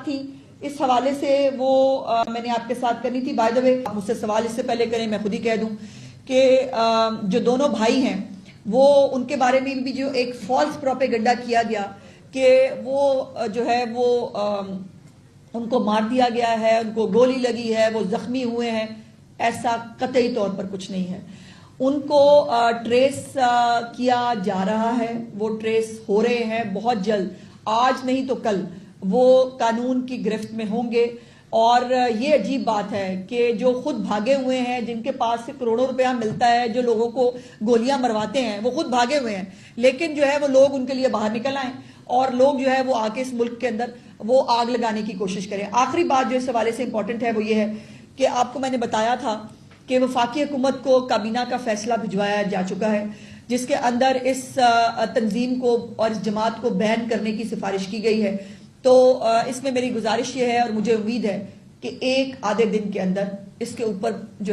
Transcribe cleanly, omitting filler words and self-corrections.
تھی اس حوالے سے وہ میں نے آپ کے ساتھ کرنی تھی. بائی دا وے آپ مجھ سے سوال اس سے پہلے کریں میں خود ہی کہہ دوں کہ جو دونوں بھائی ہیں وہ ان کے بارے میں بھی جو ایک فالس پروپیگنڈا کیا گیا کہ وہ جو ہے وہ ان کو مار دیا گیا ہے, ان کو گولی لگی ہے, وہ زخمی ہوئے ہیں, ایسا قطعی طور پر کچھ نہیں ہے. ان کو ٹریس کیا جا رہا ہے, وہ ٹریس ہو رہے ہیں بہت جلد, آج نہیں تو کل وہ قانون کی گرفت میں ہوں گے. اور یہ عجیب بات ہے کہ جو خود بھاگے ہوئے ہیں, جن کے پاس سے کروڑوں روپیہ ملتا ہے, جو لوگوں کو گولیاں مرواتے ہیں, وہ خود بھاگے ہوئے ہیں, لیکن جو ہے وہ لوگ ان کے لیے باہر نکل آئیں اور لوگ جو ہے وہ آ کے اس ملک کے اندر وہ آگ لگانے کی کوشش کریں. آخری بات جو اس حوالے سے امپورٹنٹ ہے وہ یہ ہے کہ آپ کو میں نے بتایا تھا کہ وفاقی حکومت کو کابینہ کا فیصلہ بھجوایا جا چکا ہے جس کے اندر اس تنظیم کو اور اس جماعت کو بین کرنے کی سفارش کی گئی ہے. تو اس میں میری گزارش یہ ہے اور مجھے امید ہے کہ ایک آدھے دن کے اندر اس کے اوپر جو ہے